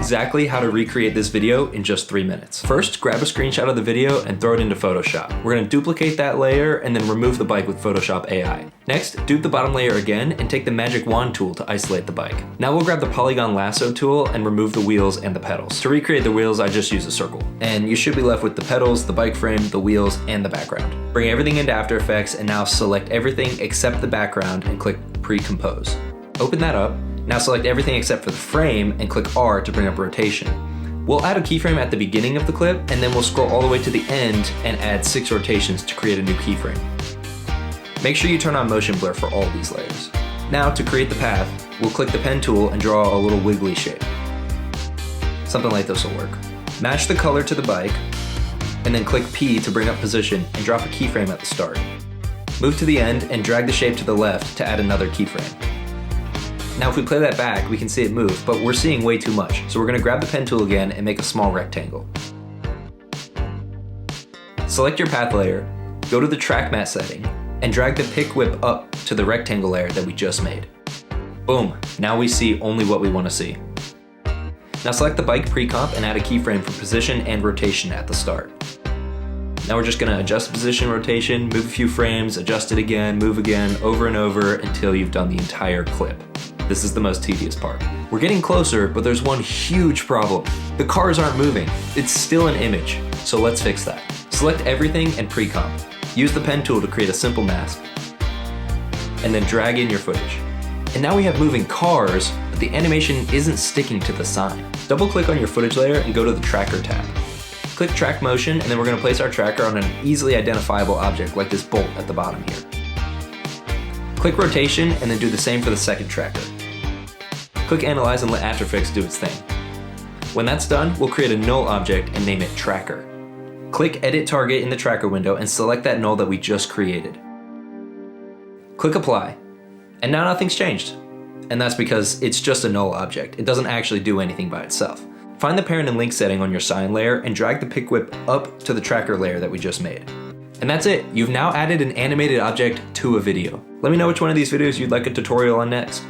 exactly how to recreate this video in just 3 minutes. First, grab a screenshot of the video and throw it into Photoshop. We're gonna duplicate that layer and then remove the bike with Photoshop AI. Next, dupe the bottom layer again and take the magic wand tool to isolate the bike. Now we'll grab the polygon lasso tool and remove the wheels and the pedals. To recreate the wheels, I just use a circle. And you should be left with the pedals, the bike frame, the wheels, and the background. Bring everything into After Effects and now select everything except the background and click Pre-Compose. Open that up. Now select everything except for the frame and click R to bring up rotation. We'll add a keyframe at the beginning of the clip and then we'll scroll all the way to the end and add 6 rotations to create a new keyframe. Make sure you turn on motion blur for all these layers. Now to create the path, we'll click the pen tool and draw a little wiggly shape. Something like this will work. Match the color to the bike and then click P to bring up position and drop a keyframe at the start. Move to the end and drag the shape to the left to add another keyframe. Now if we play that back, we can see it move, but we're seeing way too much. So we're gonna grab the pen tool again and make a small rectangle. Select your path layer, go to the track matte setting, and drag the pick whip up to the rectangle layer that we just made. Boom, now we see only what we wanna see. Now select the bike pre-comp and add a keyframe for position and rotation at the start. Now we're just gonna adjust position, rotation, move a few frames, adjust it again, move again, over and over until you've done the entire clip. This is the most tedious part. We're getting closer, but there's one huge problem. The cars aren't moving. It's still an image, so let's fix that. Select everything and pre-comp. Use the pen tool to create a simple mask, and then drag in your footage. And now we have moving cars, but the animation isn't sticking to the sign. Double click on your footage layer and go to the tracker tab. Click track motion, and then we're gonna place our tracker on an easily identifiable object like this bolt at the bottom here. Click rotation and then do the same for the second tracker. Click analyze and let After Effects do its thing. When that's done, we'll create a null object and name it tracker. Click edit target in the tracker window and select that null that we just created. Click apply, and now nothing's changed. And that's because it's just a null object. It doesn't actually do anything by itself. Find the parent and link setting on your sign layer and drag the pick whip up to the tracker layer that we just made. And that's it. You've now added an animated object to a video. Let me know which one of these videos you'd like a tutorial on next.